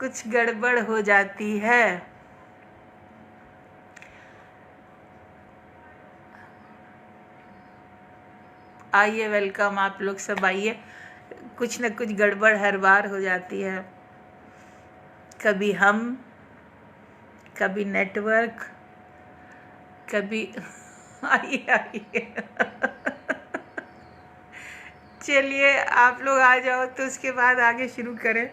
कुछ गड़बड़ हो जाती है। आइए, वेलकम, आप लोग सब आइए। कुछ न कुछ गड़बड़ हर बार हो जाती है, कभी हम, कभी नेटवर्क, कभी आइए आइए चलिए आप लोग आ जाओ तो उसके बाद आगे शुरू करें।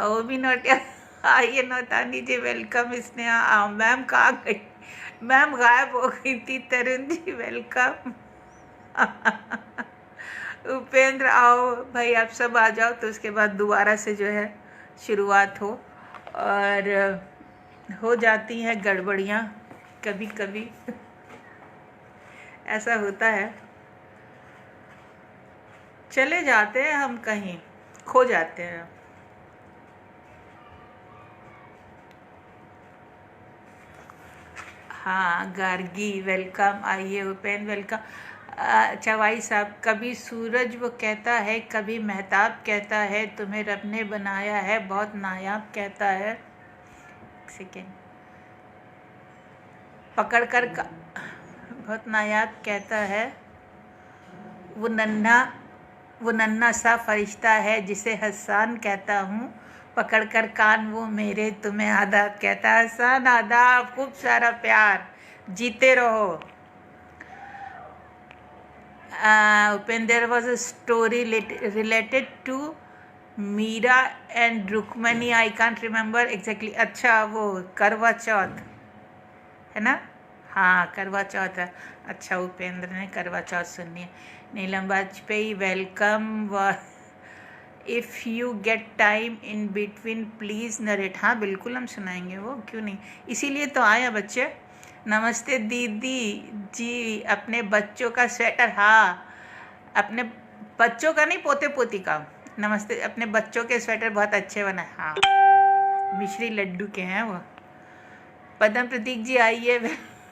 वो भी नोटिया आइए, नौतानी जी वेलकम। स्नेहा मैम कहाँ गई? मैम गायब हो गई थी। तरुण जी वेलकम। उपेंद्र आओ भाई, आप सब आ जाओ तो उसके बाद दोबारा से जो है शुरुआत हो। और हो जाती हैं गड़बड़ियाँ कभी कभी ऐसा होता है, चले जाते हैं हम कहीं, खो जाते हैं। हाँ गार्गी वेलकम, आइए। उपेंद्र वेलकम। अच्छा भाई साहब, कभी सूरज वो कहता है, कभी महताब कहता है तुम्हें रब ने बनाया है बहुत नायाब कहता है। सेकेंड, पकड़ कर बहुत नायाब कहता है। वो नन्हा सा फरिश्ता है जिसे हसन कहता हूँ, पकड़ कर कान वो मेरे तुम्हें आदाब कहता है। हसन आदाब, खूब सारा प्यार, जीते रहो। Upinder was a story related to Meera and Rukmani. I can't remember exactly. अच्छा, वो करवा चौथ है ना? हाँ, करवा चौथ है। अच्छा, उपेंद्र ने करवा चौथ सुननी है। Neelam Vajpayee welcome. If you get time in between please narrate. हाँ बिल्कुल, हम सुनाएंगे, वो क्यों नहीं, इसीलिए तो आया बच्चे। नमस्ते दीदी जी, अपने बच्चों का स्वेटर, हाँ अपने बच्चों का नहीं, पोते पोती का। नमस्ते, अपने बच्चों के स्वेटर बहुत अच्छे बनाए। हाँ, मिश्री लड्डू के हैं वो। पदम प्रतीक जी आइए,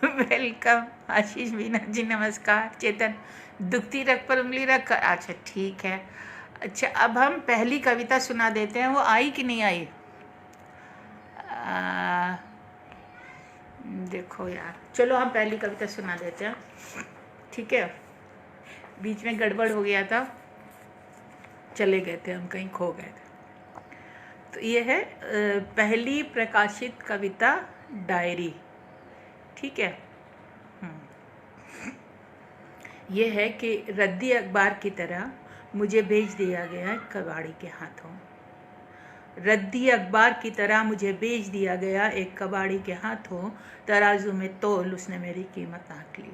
वेलकम। आशीष मीना जी नमस्कार। चेतन, दुखती रख पर उंगली रख कर, अच्छा ठीक है। अच्छा, अब हम पहली कविता सुना देते हैं। वो आई कि नहीं आई? देखो यार, चलो हम पहली कविता सुना देते हैं, ठीक है? बीच में गड़बड़ हो गया था, चले गए थे हम कहीं, खो गए थे। तो ये है पहली प्रकाशित कविता, डायरी, ठीक है? ये है कि रद्दी अखबार की तरह मुझे भेज दिया गया कबाड़ी के हाथों। रद्दी अखबार की तरह मुझे बेच दिया गया एक कबाड़ी के हाथों। तराजू में तोल उसने मेरी कीमत आंक ली।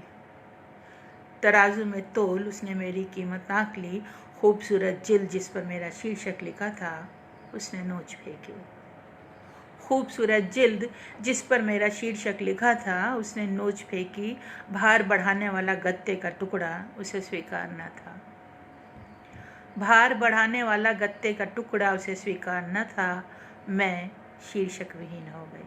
तराजू में तोल उसने मेरी कीमत आंक ली। खूबसूरत जिल्द जिस पर मेरा शीर्षक लिखा था उसने नोच फेंकी। खूबसूरत जिल्द जिस पर मेरा शीर्षक लिखा था उसने नोच फेंकी। भार बढ़ाने वाला गत्ते का टुकड़ा उसे स्वीकार न था। भार बढ़ाने वाला गत्ते का टुकड़ा उसे स्वीकार न था। मैं शीर्षक विहीन हो गई।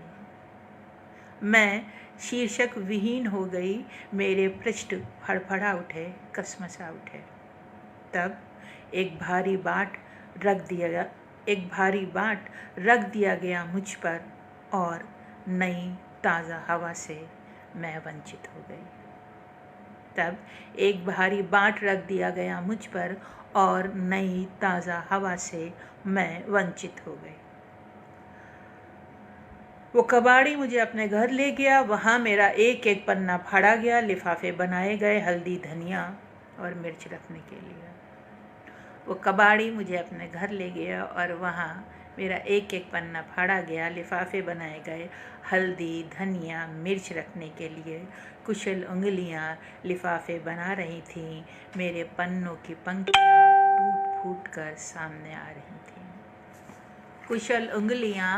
मैं शीर्षक विहीन हो गई। मेरे पृष्ठ फड़फड़ा उठे, कसमसा उठे। तब एक भारी बाट रख दिया गया मुझ पर और नई ताज़ा हवा से मैं वंचित हो गई। तब एक भारी बाट रख दिया गया मुझ पर और नई ताज़ा हवा से मैं वंचित हो गई। वो कबाड़ी मुझे अपने घर ले गया। वहाँ मेरा एक एक पन्ना फाड़ा गया। लिफाफे बनाए गए हल्दी, धनिया और मिर्च रखने के लिए। वो कबाड़ी मुझे अपने घर ले गया और वहाँ मेरा एक एक पन्ना फाड़ा गया। लिफाफे बनाए गए हल्दी, धनिया, मिर्च रखने के लिए। कुशल उंगलियाँ लिफाफे बना रही थीं। मेरे पन्नों की पंक्तियाँ टूट फूट कर सामने आ रही थीं। कुशल उंगलियाँ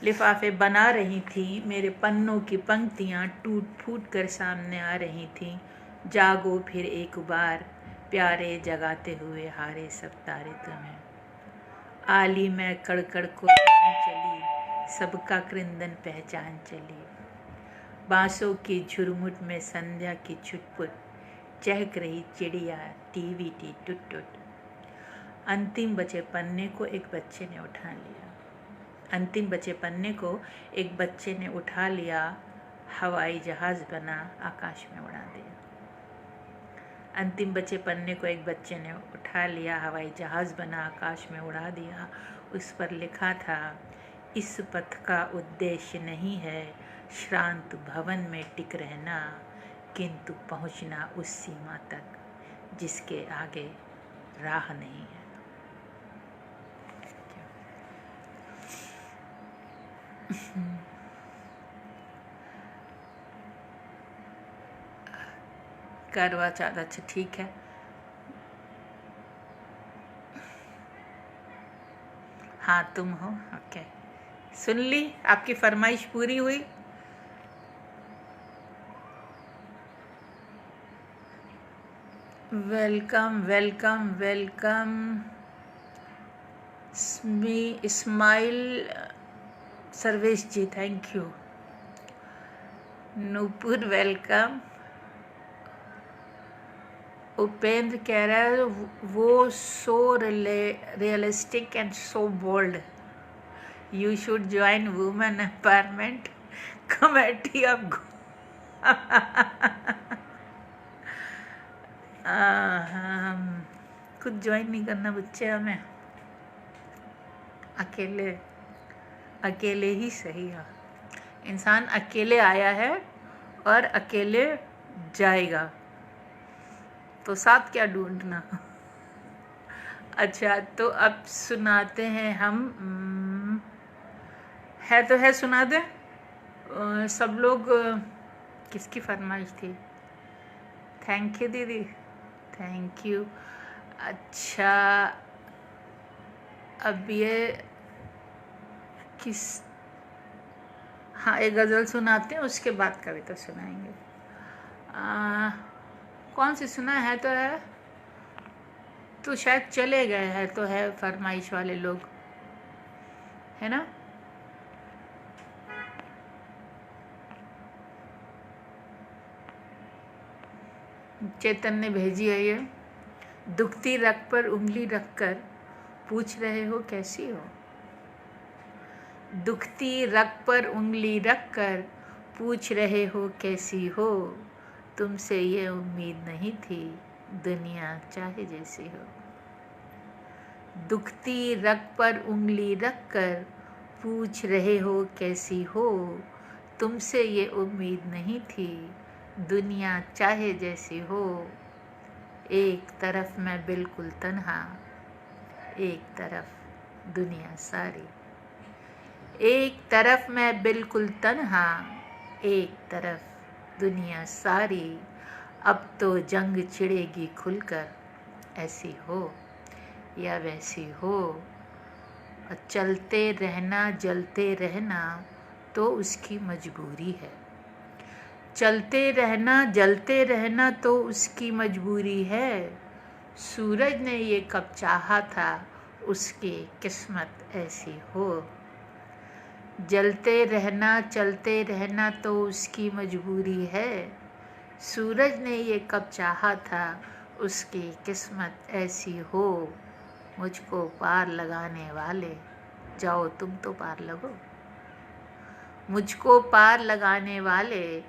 लिफाफे बना रही थीं। मेरे पन्नों की पंक्तियाँ टूट फूट कर सामने आ रही थीं। जागो फिर एक बार प्यारे, जगाते हुए हारे सब तारे तुम्हें। आली मैं कड़कड़ को चली, सबका क्रंदन पहचान चली। बांसों की झुरमुट में संध्या की छुटपुट, चहक रही चिड़िया टीवी टी टुट टुट। अंतिम बचे पन्ने को एक बच्चे ने उठा लिया। अंतिम बचे पन्ने को एक बच्चे ने उठा लिया, हवाई जहाज बना, आकाश में उड़ा दिया। अंतिम बचे पन्ने को एक बच्चे ने उठा लिया, हवाई जहाज बना, आकाश में उड़ा दिया। उस पर लिखा था, इस पथ का उद्देश्य नहीं है श्रांत भवन में टिक रहना, किंतु पहुंचना उस सीमा तक जिसके आगे राह नहीं है। करवा चौथ, अच्छा ठीक है। हाँ तुम हो, ओके। सुन ली, आपकी फरमाइश पूरी हुई। Welcome welcome welcome. Ismail Sarvesh ji, thank you. Nupur welcome. Upendra कह रहा है वो so realistic and so bold, you should join women empowerment committee of खुद ज्वाइन नहीं करना बच्चे, हमें अकेले अकेले ही सही है। इंसान अकेले आया है और अकेले जाएगा, तो साथ क्या ढूंढना। अच्छा, तो अब सुनाते हैं हम। है तो है, सुना दे। सब लोग, किसकी फरमाइश थी? थैंक यू दीदी, थैंक यू। अच्छा, अब ये किस, हाँ एक गज़ल सुनाते हैं, उसके बाद कविता सुनाएंगे। कौन सी सुना है? तो है तो शायद चले गए हैं, तो है फरमाइश वाले लोग, है ना? चेतन ने भेजी है ये। दुखती रग पर उंगली रखकर पूछ रहे हो कैसी हो। दुखती रग पर उंगली रखकर पूछ रहे हो कैसी हो। तुमसे ये उम्मीद नहीं थी दुनिया चाहे जैसी हो। दुखती रग पर उंगली रखकर पूछ रहे हो कैसी हो। तुमसे ये उम्मीद नहीं थी दुनिया चाहे जैसी हो। एक तरफ मैं बिल्कुल तन्हा, एक तरफ दुनिया सारी। एक तरफ मैं बिल्कुल तन्हा, एक तरफ दुनिया सारी। अब तो जंग छिड़ेगी खुलकर, ऐसी हो या वैसी हो। चलते रहना जलते रहना तो उसकी मजबूरी है। चलते रहना जलते रहना तो उसकी मजबूरी है। सूरज ने ये कब चाहा था उसकी किस्मत ऐसी हो। जलते रहना चलते रहना तो उसकी मजबूरी है। सूरज ने ये कब चाहा था उसकी किस्मत ऐसी हो। मुझको पार लगाने वाले, जाओ तुम तो पार लगो। मुझको पार लगाने वाले,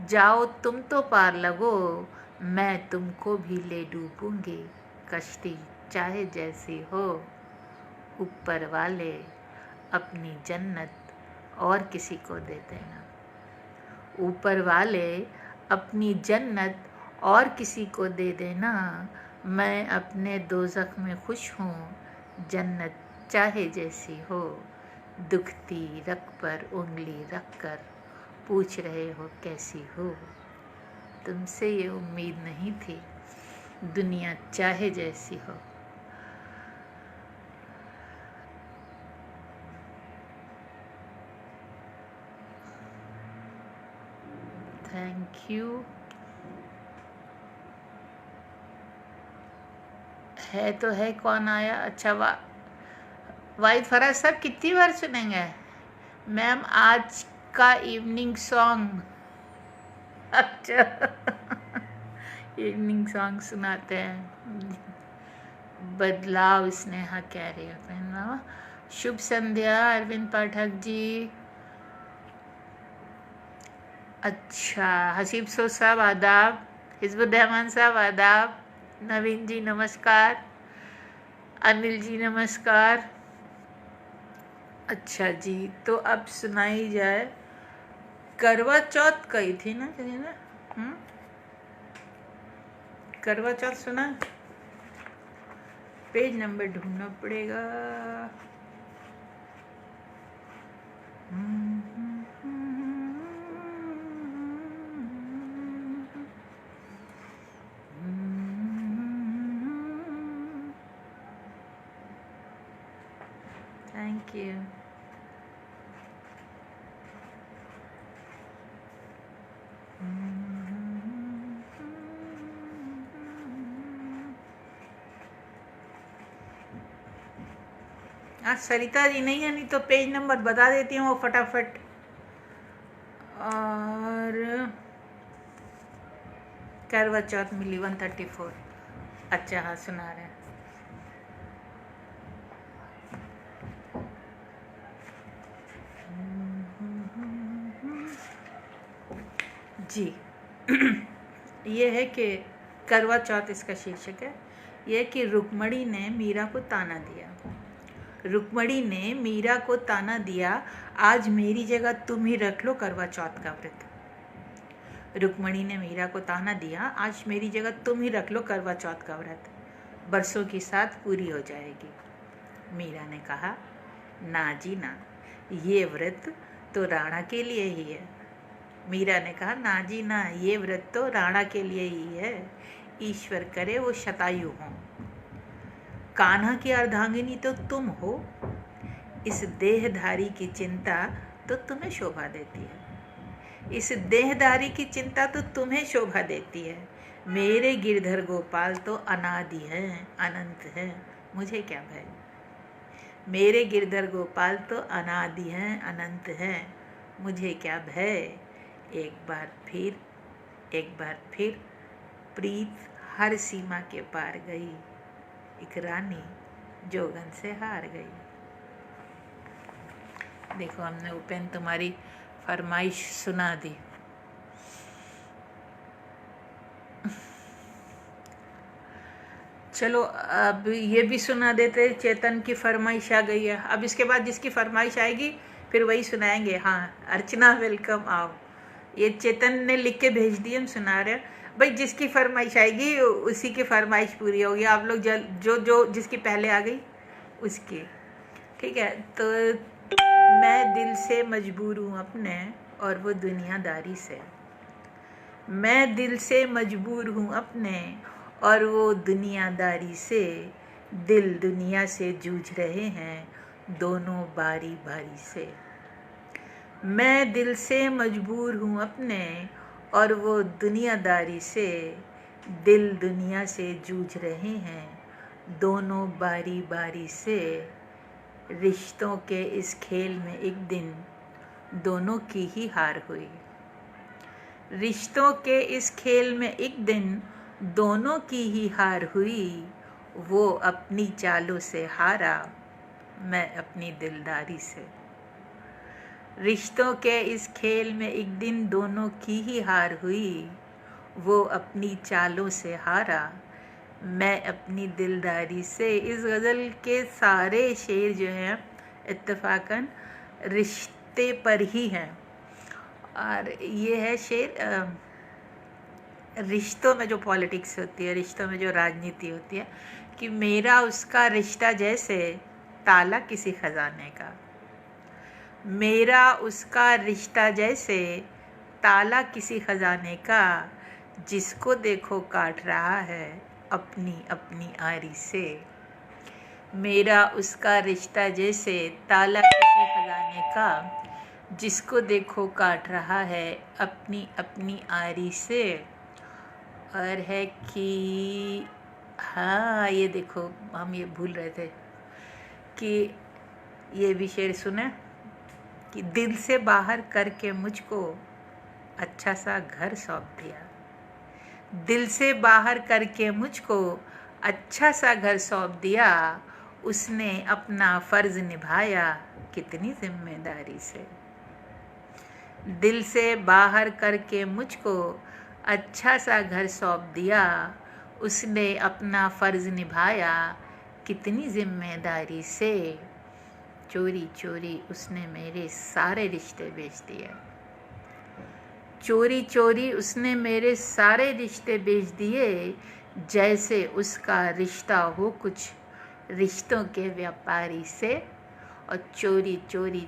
जाओ तुम तो पार लगो। मैं तुमको भी ले डूबूंगी, कश्ती चाहे जैसी हो। ऊपर वाले अपनी जन्नत और किसी को दे देना। ऊपर वाले अपनी जन्नत और किसी को दे देना। मैं अपने दोज़ख में खुश हूँ, जन्नत चाहे जैसी हो। दुखती रग पर उंगली रख कर पूछ रहे हो कैसी हो। तुमसे ये उम्मीद नहीं थी दुनिया चाहे जैसी हो। Thank you. है तो है, कौन आया? अच्छा, वाहिद फराज साहब कितनी बार सुनेंगे मैम आज का इवनिंग सॉन्ग? अच्छा इवनिंग सॉन्ग सुनाते हैं। बदलाव स्नेहा कह रही है पहना। शुभ संध्या अरविंद पाठक जी। अच्छा, हसीब सो साहब आदाब, हिजबुर्रहमान साहब आदाब, नवीन जी नमस्कार, अनिल जी नमस्कार। अच्छा जी, तो अब सुनाई जाए करवा चौथ कही थी ना कहीं ना। करवा चौथ सुना, पेज नंबर ढूंढना पड़ेगा। Thank you. आज सरिता जी नहीं है, नहीं तो पेज नंबर बता देती हूँ वो फटाफट। और करवा चौथ मिली 134। अच्छा हाँ, सुना रहे हैं। जी ये है कि करवा चौथ इसका शीर्षक है। यह कि रुक्मणी ने मीरा को ताना दिया। रुक्मणी ने मीरा को ताना दिया, आज मेरी जगह तुम ही रख लो करवा चौथ का व्रत। रुक्मणी ने मीरा को ताना दिया, आज मेरी जगह तुम ही रख लो करवा चौथ का व्रत, बरसों की साथ पूरी हो जाएगी। मीरा ने कहा, ना जी ना, ये व्रत तो राणा के लिए ही है। मीरा ने कहा, ना जी ना, ये व्रत तो राणा के लिए ही है। ईश्वर करे वो शतायु हों। कान्हा की अर्धांगिनी तो तुम हो, इस देहधारी की चिंता तो तुम्हें शोभा देती है। इस देहधारी की चिंता तो तुम्हें शोभा देती है। मेरे गिरधर गोपाल तो अनादि है, अनंत है, मुझे क्या भय। मेरे गिरधर गोपाल तो अनादि हैं, अनंत हैं, मुझे क्या भय। एक बार फिर प्रीत हर सीमा के पार गई, एक रानी जोगन से हार गई। देखो, हमने उपेन तुम्हारी फरमाइश सुना दी। चलो अब ये भी सुना देते। चेतन की फरमाइश आ गई है। अब इसके बाद जिसकी फरमाइश आएगी फिर वही सुनाएंगे। हाँ, अर्चना वेलकम, आओ। ये चेतन ने लिख के भेज दी, हम सुना रहे हैं। भाई जिसकी फरमाइश आएगी उसी की फरमाइश पूरी होगी। आप लोग जो जिसकी पहले आ गई उसकी, ठीक है। तो मैं दिल से मजबूर हूँ अपने और वो दुनियादारी से। मैं दिल से मजबूर हूँ अपने और वो दुनियादारी से। दिल दुनिया से जूझ रहे हैं दोनों बारी बारी से। मैं दिल से मजबूर हूँ अपने और वो दुनियादारी से। दिल दुनिया से जूझ रहे हैं दोनों बारी बारी से। रिश्तों के इस खेल में एक दिन दोनों की ही हार हुई। रिश्तों के इस खेल में एक दिन दोनों की ही हार हुई। वो अपनी चालों से हारा, मैं अपनी दिलदारी से। रिश्तों के इस खेल में एक दिन दोनों की ही हार हुई। वो अपनी चालों से हारा, मैं अपनी दिलदारी से। इस गज़ल के सारे शेर जो हैं इत्तेफाकन रिश्ते पर ही हैं। और ये है शेर रिश्तों में जो पॉलिटिक्स होती है, रिश्तों में जो राजनीति होती है, कि मेरा उसका रिश्ता जैसे ताला किसी खजाने का। मेरा उसका रिश्ता जैसे ताला किसी खजाने का। जिसको देखो काट रहा है अपनी अपनी आरी से। मेरा उसका रिश्ता जैसे ताला किसी खजाने का। जिसको देखो काट रहा है अपनी अपनी आरी से। और है कि हाँ, ये देखो, हम ये भूल रहे थे कि ये भी शेर सुने कि दिल से बाहर करके मुझको अच्छा सा घर सौंप दिया। दिल से बाहर करके मुझको अच्छा सा घर सौंप दिया, उसने अपना फर्ज निभाया कितनी जिम्मेदारी से। दिल से बाहर करके मुझको अच्छा सा घर सौंप दिया, उसने अपना फर्ज निभाया कितनी जिम्मेदारी से। चोरी चोरी उसने मेरे सारे रिश्ते बेच दिए, चोरी चोरी उसने मेरे सारे रिश्ते बेच दिए, जैसे उसका रिश्ता हो कुछ रिश्तों के व्यापारी से। और चोरी चोरी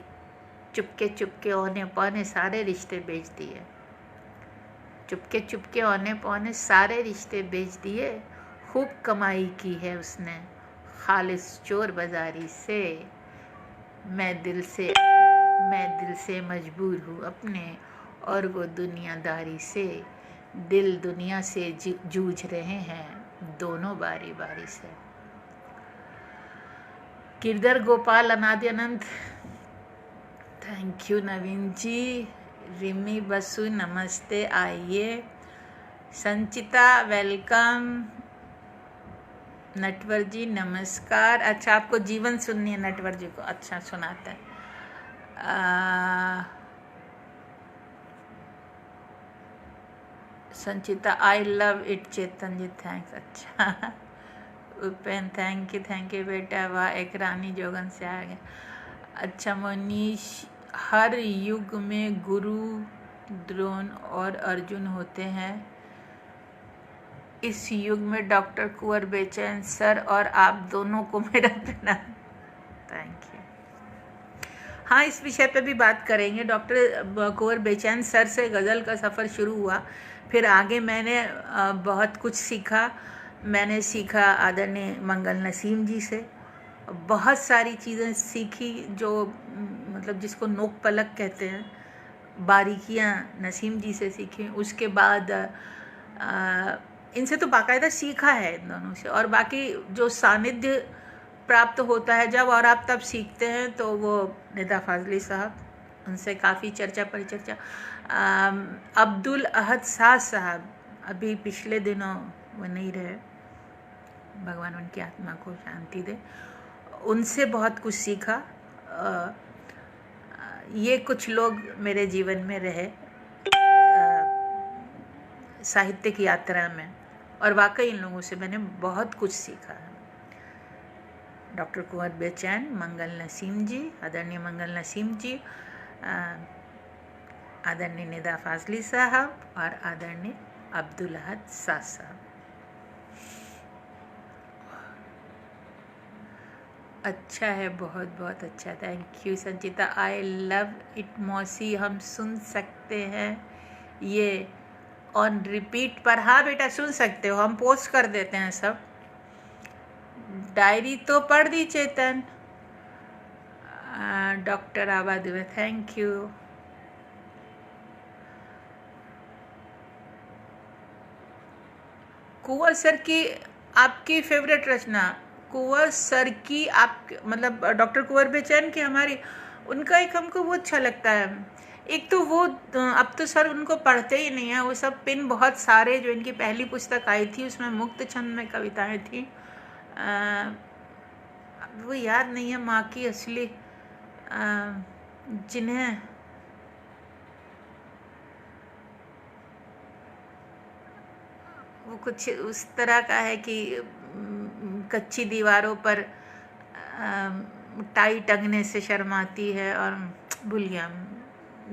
चुपके चुपके औने पौने सारे रिश्ते बेच दिए, चुपके चुपके औने पौने सारे रिश्ते बेच दिए। खूब कमाई की है उसने खालिस चोर बाजारी से। मैं दिल से मजबूर हूँ अपने, और वो दुनियादारी से। दिल दुनिया से जूझ रहे हैं दोनों बारी बारी से। गिरधर गोपाल अनादि अनंत, थैंक यू नवीन जी। रिमी बसु नमस्ते, आइए। संचिता वेलकम। नटवर जी नमस्कार। अच्छा, आपको जीवन सुननी है नटवर जी को? अच्छा, सुनाते हैं। Sanchita, I love it. Chetan ji thanks. अच्छा, उपेन थैंक यू बेटा। वाह, एक रानी जोगन से आ गया। अच्छा, मनीष, हर युग में गुरु द्रोण और अर्जुन होते हैं, इस युग में डॉक्टर कुंवर बेचैन सर और आप दोनों को मेरा प्रणाम। Thank you. हाँ, इस विषय पे भी बात करेंगे। डॉक्टर कुंवर बेचैन सर से गज़ल का सफ़र शुरू हुआ, फिर आगे मैंने बहुत कुछ सीखा। मैंने सीखा आदरणीय मंगल नसीम जी से, बहुत सारी चीज़ें सीखी जो मतलब जिसको नोक पलक कहते हैं, बारीकियाँ नसीम जी से सीखी। उसके बाद इनसे तो बाकायदा सीखा है इन दोनों से, और बाकी जो सानिध्य प्राप्त होता है जब और आप तब सीखते हैं, तो वो निदा फाजली साहब, उनसे काफ़ी चर्चा परिचर्चा। अब्दुल अहद साद साहब अभी पिछले दिनों वो नहीं रहे, भगवान उनकी आत्मा को शांति दे। उनसे बहुत कुछ सीखा। ये कुछ लोग मेरे जीवन में रहे साहित्यिक यात्रा में, और वाकई इन लोगों से मैंने बहुत कुछ सीखा है। डॉक्टर कुंवर बेचैन, मंगल नसीम जी, आदरणीय मंगल नसीम जी, आदरणीय निदा फाजली साहब और आदरणीय अब्दुल अहद साद साहब। अच्छा है, बहुत बहुत अच्छा। Thank you Sanchita, I love it. मौसी, हम सुन सकते हैं ये ऑन रिपीट पर? हाँ बेटा, सुन सकते हो, हम पोस्ट कर देते हैं सब। डायरी तो पढ़ दी चेतन। डॉक्टर आबाद हुए, थैंक यू। कुंवर सर की आपकी फेवरेट रचना? कुंवर सर की आप मतलब डॉक्टर कुंवर बेचैन की हमारी, उनका एक हमको वो अच्छा लगता है। एक तो वो अब तो सर उनको पढ़ते ही नहीं है, वो सब पिन बहुत सारे जो इनकी पहली पुस्तक आई थी उसमें मुक्त छंद में कविताएं थी, वो याद नहीं है माँ की असली जिन्हें वो कुछ उस तरह का है कि कच्ची दीवारों पर टाई टंगने से शर्माती है, और भूल गया,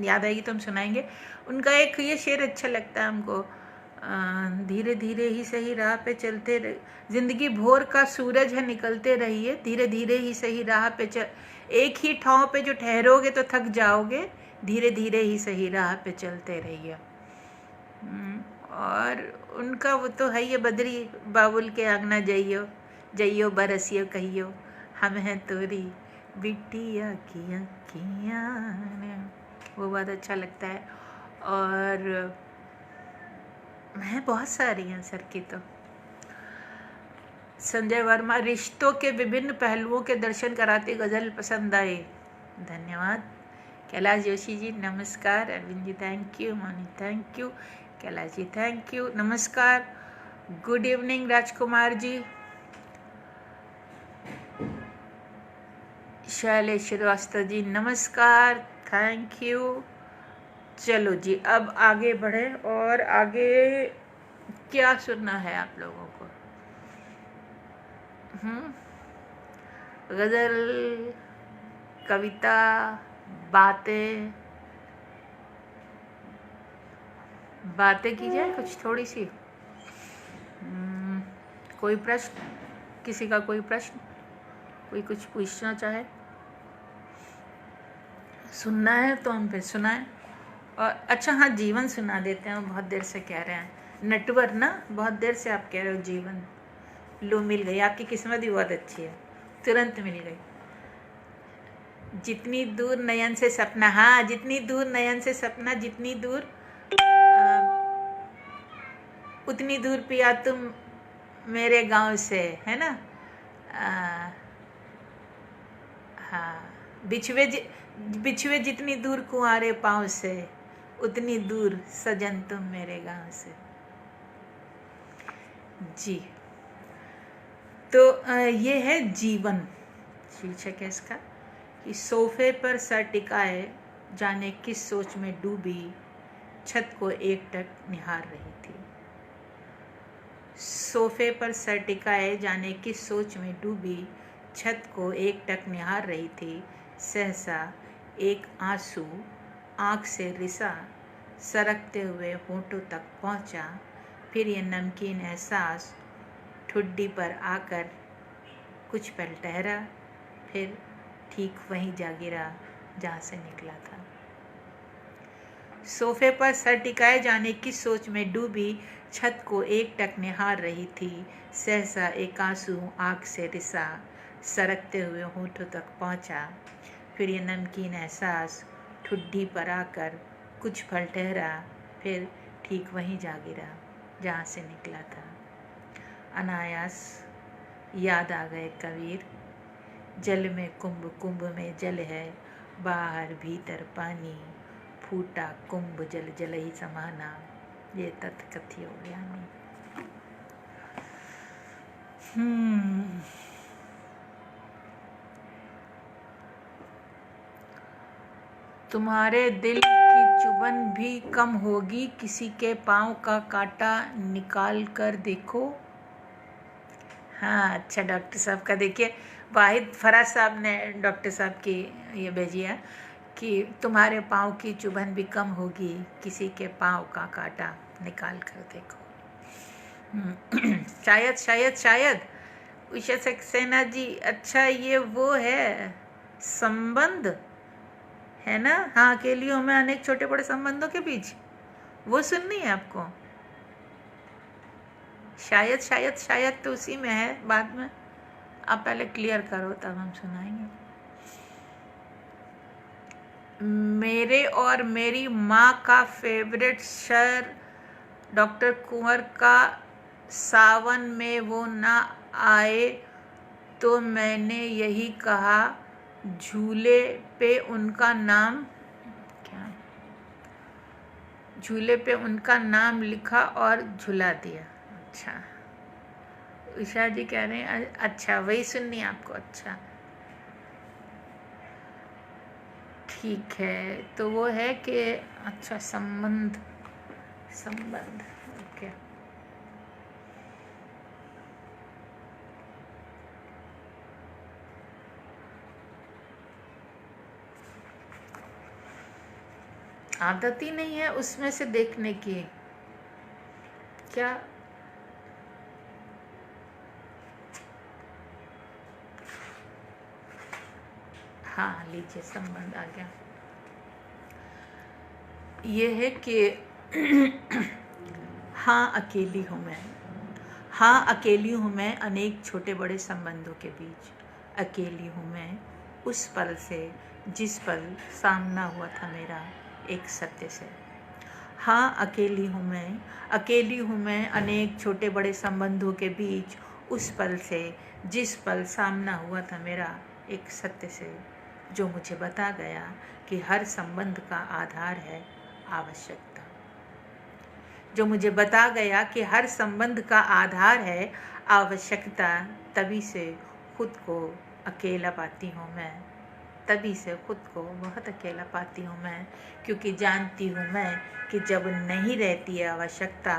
याद आएगी तो हम सुनाएंगे। उनका एक ये शेर अच्छा लगता है हमको, धीरे धीरे ही सही राह पे चलते रहे, जिंदगी भोर का सूरज है निकलते रहिए, धीरे धीरे ही सही राह पे एक ही ठाव पे जो ठहरोगे तो थक जाओगे, धीरे धीरे ही सही राह पे चलते रहिए। और उनका वो तो है ये, बदरी बाबुल के आंगना जइयो जइयो बरसियो कहियो, हम हैं तोरी बिटिया की अखियाँ, वो बहुत अच्छा लगता है। और मैं बहुत सारी हैं सर की तो। संजय वर्मा, रिश्तों के विभिन्न पहलुओं के दर्शन कराती गज़ल पसंद आए, धन्यवाद। कैलाश जोशी जी नमस्कार। Arvind ji thank you. Mani thank you. Kailash ji thank you, नमस्कार। Good evening Rajkumar ji. शैलेश श्रीवास्तव जी नमस्कार, थैंक यू। चलो जी, अब आगे बढ़े और आगे क्या सुनना है आप लोगों को? गज़ल, कविता, बातें की जाए कुछ थोड़ी सी। कोई प्रश्न, किसी का कोई प्रश्न, कोई कुछ पूछना चाहे? सुनना है तो हम फिर सुनाएं। और अच्छा हाँ, जीवन सुना देते हैं, बहुत देर से कह रहे हैं। नटवर ना, बहुत देर से आप कह रहे हो जीवन। लो मिल गई, आपकी किस्मत भी बहुत अच्छी है, तुरंत मिल गई। जितनी दूर नयन से सपना, हाँ जितनी दूर नयन से सपना, जितनी दूर उतनी दूर पिया तुम मेरे गांव से, है ना। हाँ, बिछुए जितनी दूर कुंवारे पाँव से, उतनी दूर सजन तुम मेरे गांव से। जी, तो ये है जीवन, शीर्षक है इसका। कि सोफे पर सर टिकाए जाने किस सोच में डूबी, छत को एकटक निहार रही थी। सोफे पर सर टिकाए जाने किस सोच में डूबी, छत को एकटक निहार रही थी। सहसा एक आंसू आँख से रिसा, सरकते हुए होंठों तक पहुंचा। फिर ये नमकीन एहसास ठुड्डी पर आकर कुछ पल ठहरा, फिर ठीक वहीं जा गिरा जहाँ से निकला था। सोफे पर सर टिकाए जाने की सोच में डूबी, छत को एकटक निहार रही थी। सहसा एक आंसू आँख से रिसा, सरकते हुए होंठों तक पहुंचा। फिर ये नमकीन एहसास ठुड्डी पर आकर कुछ पल ठहरा, फिर ठीक वहीं जा गिरा जहाँ से निकला था। अनायास याद आ गए कबीर, जल में कुंभ कुंभ में जल है, बाहर भीतर पानी, फूटा कुंभ जल जल ही समाना, ये तत्कथियो ज्ञानी। तुम्हारे दिल की चुभन भी कम होगी, किसी के पाँव का कांटा निकाल कर देखो। हाँ अच्छा, डॉक्टर साहब का देखिए, वाहिद फराज साहब ने डॉक्टर साहब की ये भेजी है कि तुम्हारे पाँव की चुभन भी कम होगी, किसी के पाँव का कांटा निकाल कर देखो। शायद शायद शायद उषा सक्सेना जी, अच्छा ये वो है संबंध है ना। हाँ, अकेलियों में अनेक छोटे बड़े संबंधों के बीच, वो सुननी है आपको। शायद शायद शायद तो उसी में है, बाद में आप पहले क्लियर करो तब हम सुनाएंगे। मेरे और मेरी माँ का फेवरेट शहर डॉक्टर कुंवर का, सावन में वो ना आए तो मैंने यही कहा, झूले पे उनका नाम, क्या झूले पे उनका नाम लिखा और झुला दिया। अच्छा, उषा जी कह रहे हैं अच्छा वही सुननी है आपको। अच्छा ठीक है, तो वो है कि अच्छा संबंध, ओके। आदत ही नहीं है उसमें से देखने की क्या। हाँ लीजिए, संबंध आ गया। ये है कि हाँ अकेली हूँ मैं, हाँ अकेली हूँ मैं अनेक छोटे बड़े संबंधों के बीच। अकेली हूँ मैं उस पल से जिस पल सामना हुआ था मेरा एक सत्य से। हाँ अकेली हूँ मैं अनेक छोटे बड़े संबंधों के बीच, उस पल से जिस पल सामना हुआ था मेरा एक सत्य से, जो मुझे बता गया कि हर संबंध का आधार है आवश्यकता। जो मुझे बता गया कि हर संबंध का आधार है आवश्यकता, तभी से खुद को अकेला पाती हूँ मैं, तभी से खुद को बहुत अकेला पाती हूँ मैं, क्योंकि जानती हूँ मैं कि जब नहीं रहती है आवश्यकता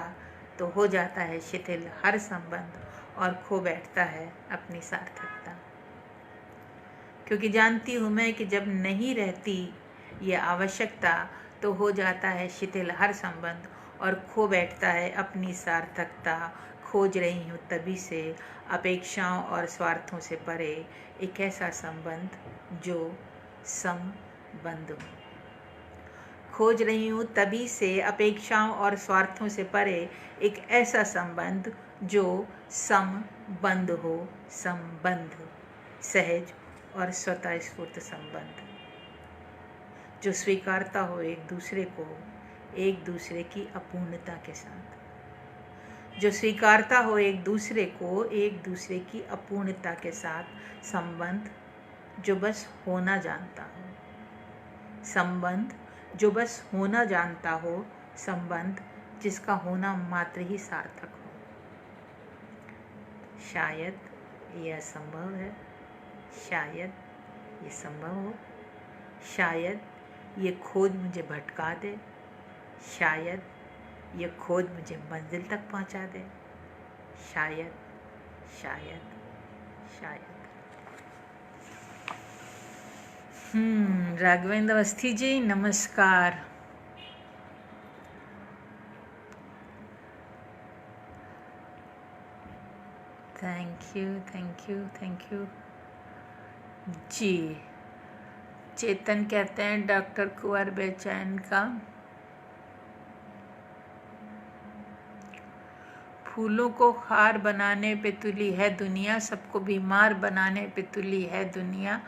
तो हो जाता है शिथिल हर संबंध और खो बैठता है अपनी सार्थकता। क्योंकि जानती हूँ मैं कि जब नहीं रहती ये आवश्यकता तो हो जाता है शिथिल हर संबंध और खो बैठता है अपनी सार्थकता। खोज रही हूँ तभी से अपेक्षाओं और स्वार्थों से परे एक ऐसा संबंध जो संबंध हो। खोज रही हूँ तभी से अपेक्षाओं और स्वार्थों से परे एक ऐसा संबंध जो संबंध हो। संबंध सहज और स्वतः स्फूर्त संबंध जो स्वीकारता हो एक दूसरे को एक दूसरे की अपूर्णता के साथ, जो स्वीकारता हो एक दूसरे को एक दूसरे की अपूर्णता के साथ। संबंध जो बस होना जानता हो, संबंध जो बस होना जानता हो, संबंध जिसका होना मात्र ही सार्थक हो। शायद यह संभव है, शायद ये संभव हो, शायद ये खोज मुझे भटका दे, शायद ये खोज मुझे मंजिल तक पहुंचा दे, शायद शायद शायद। राघवेंद्र अवस्थी जी नमस्कार। Thank you thank you thank you जी। चेतन कहते हैं डॉक्टर कुंवर बेचैन का फूलों को खार बनाने पे तुली है दुनिया, सबको बीमार बनाने पे तुली है दुनिया।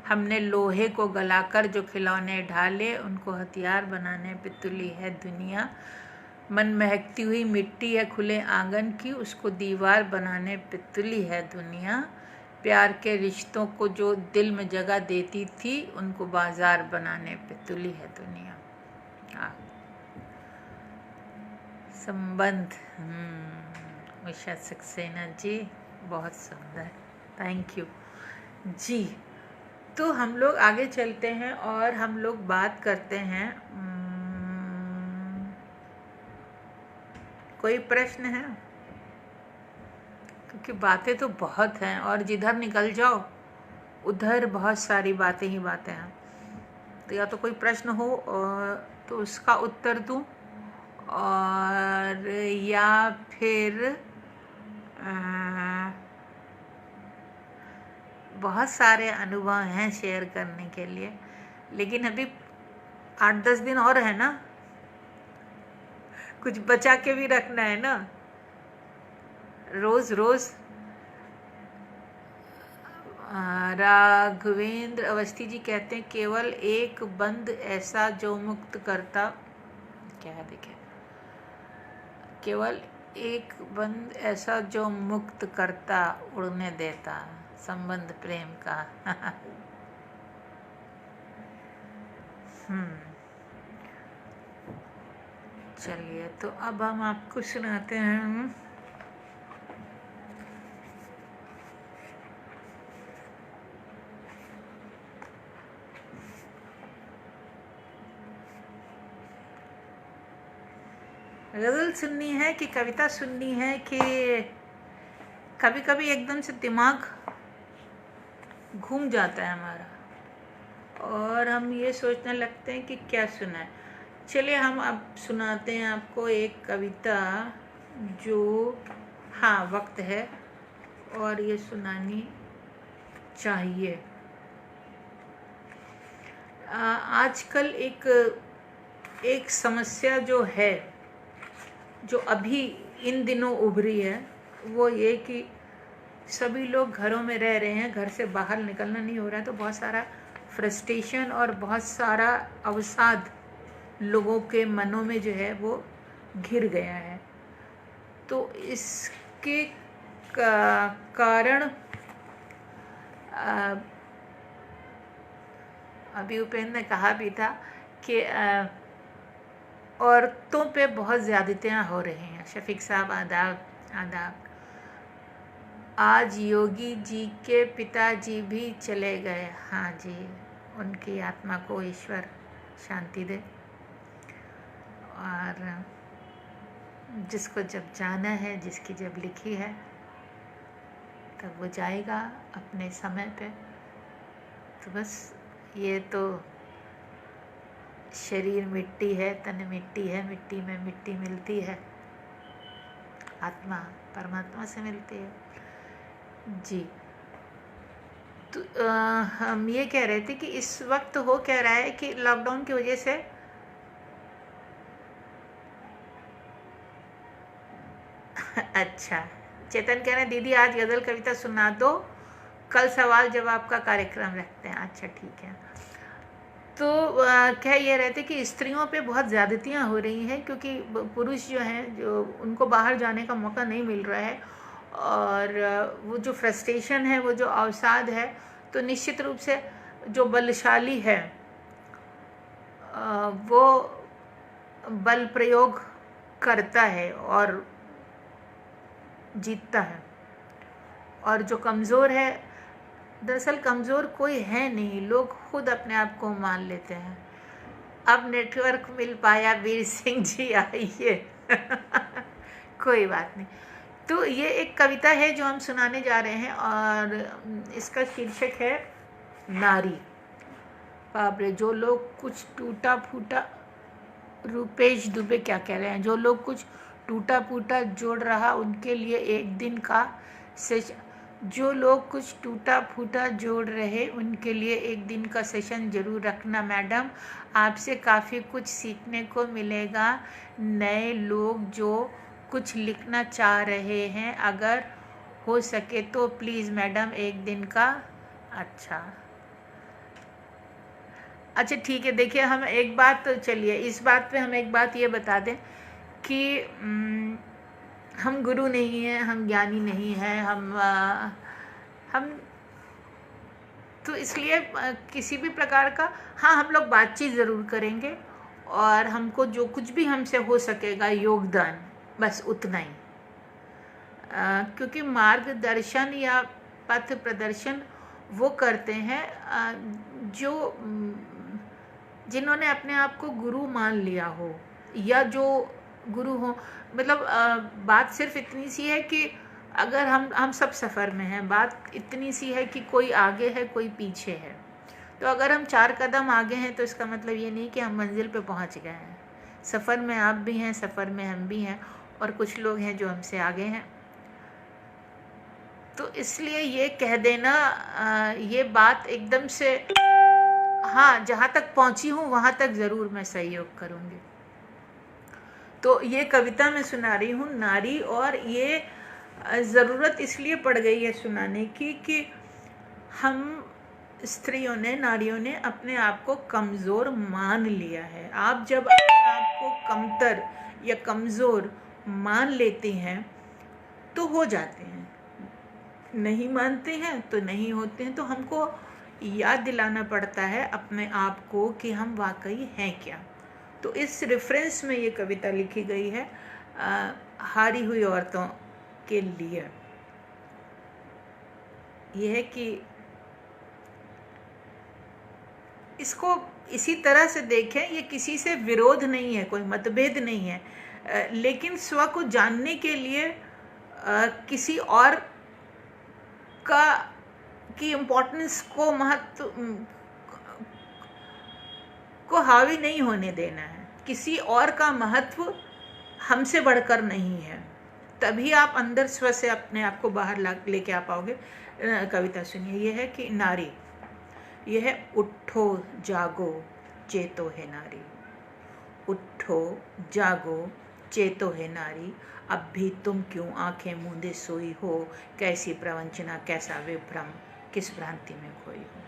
हमने लोहे को गलाकर जो खिलौने ढाले, उनको हथियार बनाने पे तुली है दुनिया। मन महकती हुई मिट्टी है खुले आंगन की, उसको दीवार बनाने पे तुली है दुनिया। प्यार के रिश्तों को जो दिल में जगह देती थी, उनको बाजार बनाने पे तुली है दुनिया। संबंध उषा सक्सेना जी बहुत सुंदर, थैंक यू जी। तो हम लोग आगे चलते हैं और हम लोग बात करते हैं। कोई प्रश्न है? क्योंकि बातें तो बहुत हैं और जिधर निकल जाओ उधर बहुत सारी बातें ही बातें हैं। तो या तो कोई प्रश्न हो तो उसका उत्तर दूं, और या फिर बहुत सारे अनुभव हैं शेयर करने के लिए, लेकिन अभी 8-10 दिन और है ना, कुछ बचा के भी रखना है ना। रोज रोज राघवेंद्र अवस्थी जी कहते हैं केवल एक बंद ऐसा जो मुक्त करता, क्या है देखें, केवल एक बंद ऐसा जो मुक्त करता उड़ने देता, संबंध प्रेम का। चलिए तो अब हम आपको सुनाते हैं गज़ल सुननी है कि कविता सुननी है, कि कभी कभी एकदम से दिमाग घूम जाता है हमारा और हम ये सोचने लगते हैं कि क्या सुना है। चलिए हम अब सुनाते हैं आपको एक कविता जो वक्त है और ये सुनानी चाहिए। आजकल एक समस्या जो है, जो अभी इन दिनों उभरी है, वो ये कि सभी लोग घरों में रह रहे हैं, घर से बाहर निकलना नहीं हो रहा है, तो बहुत सारा फ्रस्ट्रेशन और बहुत सारा अवसाद लोगों के मनों में जो है वो घिर गया है। तो इसके कारण अभी उपेंद्र ने कहा भी था कि औरतों पे बहुत ज़्यादतियाँ हो रही हैं। शफीक साहब आदाब आदाब। आज योगी जी के पिताजी भी चले गए। हाँ जी, उनकी आत्मा को ईश्वर शांति दे, और जिसको जब जाना है, जिसकी जब लिखी है, तब वो जाएगा अपने समय पे। तो बस ये तो शरीर मिट्टी है, तन मिट्टी है, मिट्टी में मिट्टी मिलती है, आत्मा परमात्मा से मिलती है जी। तो हम ये कह रहे थे कि इस वक्त हो कह रहा है कि लॉकडाउन की वजह से अच्छा, चेतन कह रहे हैं दीदी आज गज़ल कविता सुना दो, कल सवाल जवाब का कार्यक्रम रखते हैं। अच्छा ठीक है। तो कह ये रहे थे कि स्त्रियों पे बहुत ज़्यादतियाँ हो रही हैं, क्योंकि पुरुष जो हैं, जो उनको बाहर जाने का मौका नहीं मिल रहा है, और वो जो फ्रस्ट्रेशन है, वो जो अवसाद है, तो निश्चित रूप से जो बलशाली है वो बल प्रयोग करता है और जीतता है, और जो कमज़ोर है, दरअसल कमज़ोर कोई है नहीं, लोग खुद अपने आप को मान लेते हैं। अब नेटवर्क मिल पाया, वीर सिंह जी आइए कोई बात नहीं। तो ये एक कविता है जो हम सुनाने जा रहे हैं, और इसका शीर्षक है नारी। बाप रे, जो लोग कुछ टूटा फूटा, रूपेश दुबे क्या कह रहे हैं, जो लोग कुछ टूटा फूटा जोड़ रहा उनके लिए एक दिन का सेशन, जो लोग कुछ टूटा फूटा जोड़ रहे उनके लिए एक दिन का सेशन जरूर रखना मैडम, आपसे काफ़ी कुछ सीखने को मिलेगा। नए लोग जो कुछ लिखना चाह रहे हैं, अगर हो सके तो प्लीज़ मैडम एक दिन का। अच्छा ठीक है। देखिए, हम एक बात, चलिए इस बात पे हम एक बात ये बता दें कि हम गुरु नहीं हैं, हम ज्ञानी नहीं हैं, हम तो इसलिए किसी भी प्रकार का, हाँ हम लोग बातचीत ज़रूर करेंगे, और हमको जो कुछ भी हमसे हो सकेगा योगदान, बस उतना ही, क्योंकि मार्गदर्शन या पथ प्रदर्शन वो करते हैं जो जिन्होंने अपने आप को गुरु मान लिया हो, या जो गुरु हो। मतलब बात सिर्फ इतनी सी है कि अगर हम सब सफ़र में हैं, बात इतनी सी है कि कोई आगे है, कोई पीछे है। तो अगर हम 4 कदम आगे हैं तो इसका मतलब ये नहीं कि हम मंजिल पे पहुंच गए हैं। सफ़र में आप भी हैं, सफ़र में हम भी हैं, और कुछ लोग हैं जो हमसे आगे हैं। तो इसलिए ये कह देना, ये बात एकदम से, हाँ जहाँ तक पहुँची हूँ वहाँ तक ज़रूर मैं सहयोग करूँगी। तो ये कविता मैं सुना रही हूँ नारी, और ये ज़रूरत इसलिए पड़ गई है सुनाने की कि हम स्त्रियों ने, नारियों ने अपने आप को कमज़ोर मान लिया है। आप जब अपने आप को कमतर या कमज़ोर मान लेते हैं तो हो जाते हैं, नहीं मानते हैं तो नहीं होते हैं। तो हमको याद दिलाना पड़ता है अपने आप को कि हम वाकई हैं क्या। तो इस रेफरेंस में ये कविता लिखी गई है हारी हुई औरतों के लिए। यह है कि इसको इसी तरह से देखें, ये किसी से विरोध नहीं है, कोई मतभेद नहीं है, लेकिन स्व को जानने के लिए किसी और की इम्पोर्टेंस को, महत्व को हावी नहीं होने देना है। किसी और का महत्व हमसे बढ़कर नहीं है, तभी आप अंदर स्व से अपने आप को बाहर लेके आ पाओगे। कविता सुनिए, यह है कि नारी, यह है उठो जागो चेतो है नारी, उठो जागो चेतो है नारी, अब भी तुम क्यों आंखें मूंदे सोई हो, कैसी प्रवंचना कैसा विभ्रम, किस भ्रांति में खोई हो।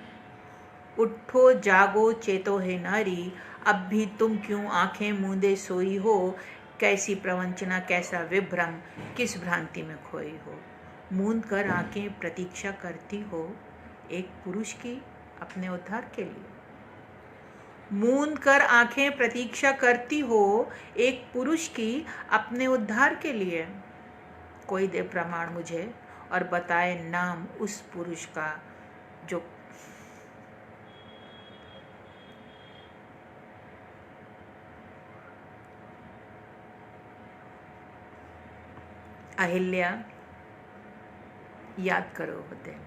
उठो जागो चेतो है नारी, अब भी तुम क्यों आंखें मूंदे सोई हो, कैसी प्रवंचना कैसा विभ्रम, किस भ्रांति में खोई हो। मूंद कर आंखें प्रतीक्षा करती हो एक पुरुष की अपने उद्धार के लिए, मूंद कर आंखें प्रतीक्षा करती हो एक पुरुष की अपने उद्धार के लिए। कोई दे प्रमाण मुझे और बताए नाम उस पुरुष का, जो अहिल्या, याद करो वो दिन।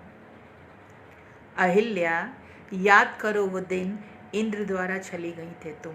अहिल्या, याद करो वो दिन, इंद्र द्वारा छली गई थे तुम,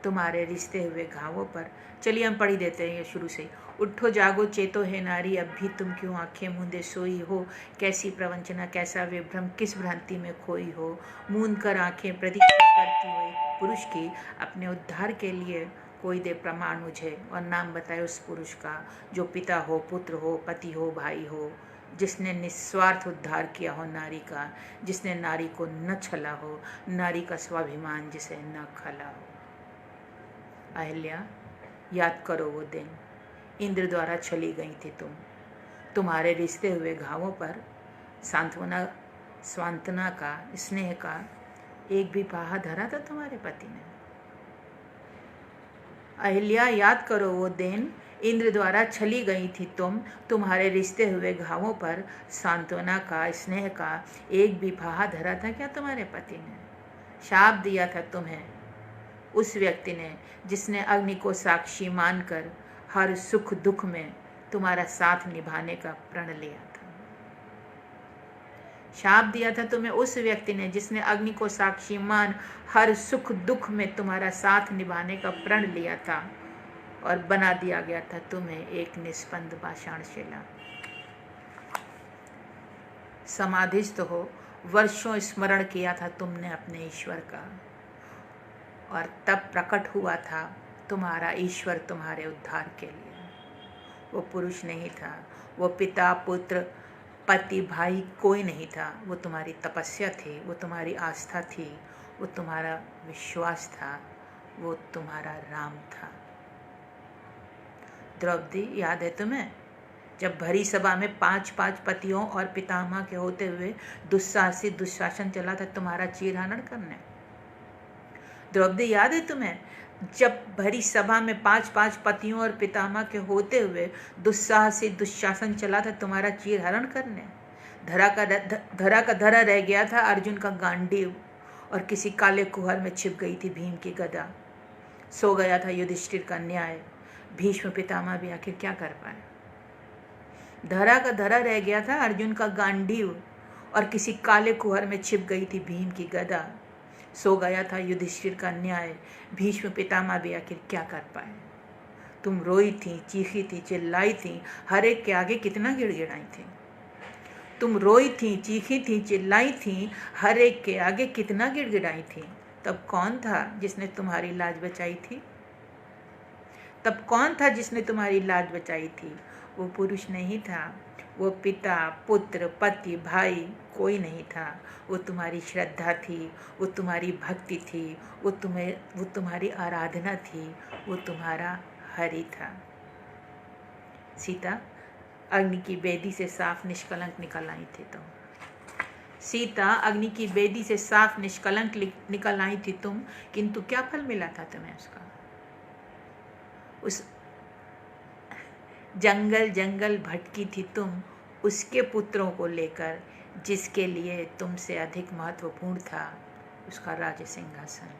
तुम्हारे रिश्ते हुए घावों पर। चलिए हम पढ़ी देते हैं ये शुरू से। उठो जागो चेतो है नारी, अब भी तुम क्यों आंखें मूंदे सोई हो, कैसी प्रवंचना कैसा विभ्रम, किस भ्रांति में खोई हो, मूंद कर आंखें प्रतीक्षा करती हुई पुरुष की, अपने उद्धार के लिए कोई दे प्रमाण मुझे, और नाम बताए उस पुरुष का जो पिता हो, पुत्र हो, पति हो, भाई हो, जिसने निस्वार्थ उद्धार किया हो नारी का, जिसने नारी को न छला हो, नारी का स्वाभिमान जिसे न खला हो। अहिल्या, याद करो वो दिन, इंद्र द्वारा छली गई थी तुम, तुम्हारे रिश्ते हुए घावों पर सांत्वना का, स्नेह का एक भी पाहा धरा था तुम्हारे पति ने। अहिल्या, याद करो वो दिन, इंद्र द्वारा छली गई थी तुम, तुम्हारे रिश्ते हुए घावों पर सांत्वना का, स्नेह का एक भी फाहा धरा था क्या तुम्हारे पति ने। शाप दिया था तुम्हें उस व्यक्ति ने जिसने अग्नि को साक्षी मानकर हर सुख दुख में तुम्हारा साथ निभाने का प्रण लिया था। शाप दिया था तुम्हें उस व्यक्ति ने जिसने अग्नि को साक्षी मान हर सुख दुख में तुम्हारा साथ निभाने का प्रण लिया था, और बना दिया गया था तुम्हें एक निष्पंद पाषाणशिला। समाधिस्थ हो, वर्षों स्मरण किया था तुमने अपने ईश्वर का, और तब प्रकट हुआ था तुम्हारा ईश्वर तुम्हारे उद्धार के लिए। वो पुरुष नहीं था, वो पिता, पुत्र, पति, भाई कोई नहीं था, वो तुम्हारी तपस्या थी, वो तुम्हारी आस्था थी, वो तुम्हारा विश्वास था, वो तुम्हारा राम था। द्रौपदी, याद है तुम्हें जब भरी सभा में 5-5 पतियों और पितामह के होते हुए दुस्साहसी दुशासन चला था तुम्हारा चीरहरण करने। द्रौपदी, याद है तुम्हें जब भरी सभा में 5-5 पतियों और पितामह के होते हुए दुस्साहसी दुशासन चला था तुम्हारा चीरहरण करने। धरा का धरा रह गया था अर्जुन का गांडीव, और किसी काले कुहर में छिप गई थी भीम की गदा। सो गया था युधिष्ठिर का न्याय, भीष्म पितामह भी आखिर क्या कर पाए। धरा का धरा रह गया था अर्जुन का गांडीव, और किसी काले कुहर में छिप गई थी भीम की गदा। सो गया था युधिष्ठिर का न्याय, भीष्म पितामह भी आखिर क्या कर पाए। तुम रोई थी, चीखी थी, चिल्लाई थी, हर एक के आगे कितना गिड़गिड़ाई थी। तुम रोई थी, चीखी थी, चिल्लाई थी, हर एक के आगे कितना गिड़गिड़ाई थी। तब कौन था जिसने तुम्हारी लाज बचाई थी? तब कौन था जिसने तुम्हारी लाज बचाई थी? वो पुरुष नहीं था, वो पिता, पुत्र, पति, भाई कोई नहीं था। वो तुम्हारी श्रद्धा थी, वो तुम्हारी भक्ति थी, वो तुम्हारी आराधना थी, वो तुम्हारा हरि था। सीता, अग्नि की बेदी से साफ निष्कलंक निकल आई थी तुम। सीता, अग्नि की बेदी से साफ निष्कलंक निकल आई थी तुम, किंतु क्या फल मिला था तुम्हें उसका? उस जंगल जंगल भटकी थी तुम उसके पुत्रों को लेकर, जिसके लिए तुमसे अधिक महत्वपूर्ण था उसका राज सिंहासन।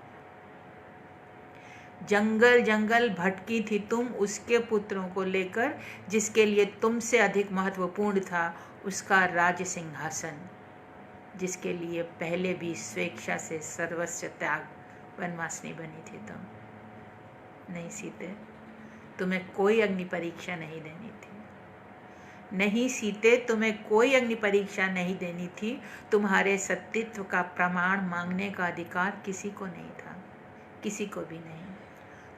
जंगल जंगल भटकी थी तुम उसके पुत्रों को लेकर, जिसके लिए तुमसे अधिक महत्वपूर्ण था उसका राज सिंहासन, जिसके लिए पहले भी स्वेच्छा से सर्वस्व त्याग वनवासिनी बनी थी तुम। नहीं सीते, तुम्हें कोई अग्नि परीक्षा नहीं देनी थी। नहीं सीते, तुम्हें कोई अग्नि परीक्षा नहीं देनी थी। तुम्हारे सत्तित्व का प्रमाण मांगने का अधिकार किसी को नहीं था, किसी को भी नहीं।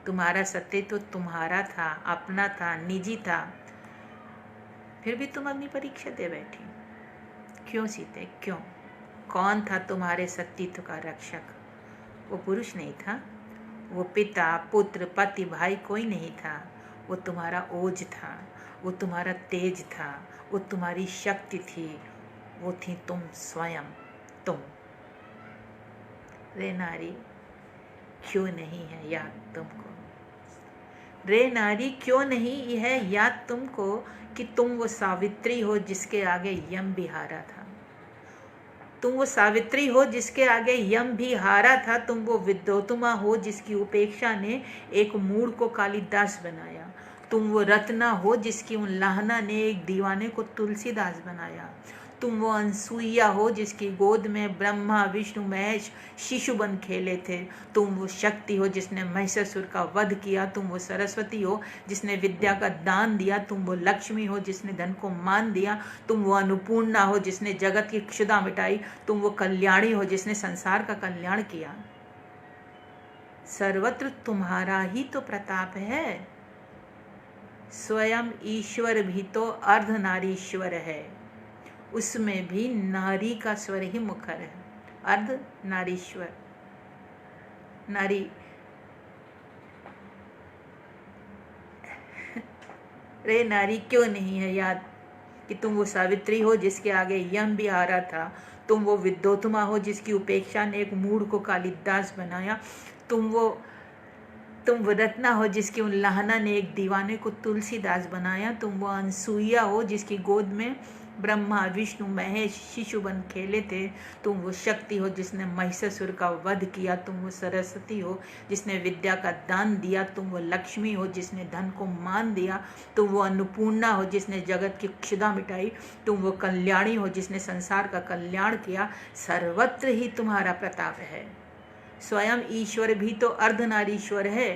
तुम्हारा सत्तित्व तुम्हारा था, अपना था, निजी था, फिर भी तुम अग्नि परीक्षा दे बैठी। क्यों सीते, क्यों? कौन था तुम्हारे सत्तित्व का रक्षक? वो पुरुष नहीं था, वो पिता, पुत्र, पति, भाई कोई नहीं था। वो तुम्हारा ओज था, वो तुम्हारा तेज था, वो तुम्हारी शक्ति थी, वो थी तुम स्वयं, तुम। रे नारी, क्यों नहीं है याद तुमको? रे नारी, क्यों नहीं है याद तुमको कि तुम वो सावित्री हो जिसके आगे यम भी हारा था। तुम वो सावित्री हो जिसके आगे यम भी हारा था। तुम वो विद्योतमा हो जिसकी उपेक्षा ने एक मूढ़ को कालिदास बनाया। तुम वो रत्न हो जिसकी उन लाहना ने एक दीवाने को तुलसीदास बनाया। तुम वो अनसुईया हो जिसकी गोद में ब्रह्मा विष्णु महेश शिशु बन खेले थे। तुम वो शक्ति हो जिसने महिषासुर का वध किया। तुम वो सरस्वती हो जिसने विद्या का दान दिया। तुम वो लक्ष्मी हो जिसने धन को मान दिया। तुम वो अन्नपूर्णा हो जिसने जगत की क्षुधा मिटाई। तुम वो कल्याणी हो जिसने संसार का कल्याण किया। सर्वत्र तुम्हारा ही तो प्रताप है। स्वयं ईश्वर भी तो अर्धनारीश्वर है, उसमें भी नारी का स्वर ही मुखर है। अर्ध नारीश्वर, नारी रे नारी क्यों नहीं है याद कि तुम वो सावित्री हो जिसके आगे यम भी आ रहा था। तुम वो विद्योत्मा हो जिसकी उपेक्षा ने एक मूढ़ को कालिदास बनाया। तुम वो रत्ना हो जिसकी उन लाहना ने एक दीवाने को तुलसीदास बनाया। तुम वो अनसुईया हो जिसकी गोद में ब्रह्मा विष्णु महेश शिशु बन खेले थे। तुम वो शक्ति हो जिसने महिषासुर का वध किया। तुम वो सरस्वती हो जिसने विद्या का दान दिया। तुम वो लक्ष्मी हो जिसने धन को मान दिया। तुम वो अन्नपूर्णा हो जिसने जगत की क्षुधा मिटाई। तुम वो कल्याणी हो जिसने संसार का कल्याण किया। सर्वत्र ही तुम्हारा प्रताप है। स्वयं ईश्वर भी तो अर्धनारीश्वर है,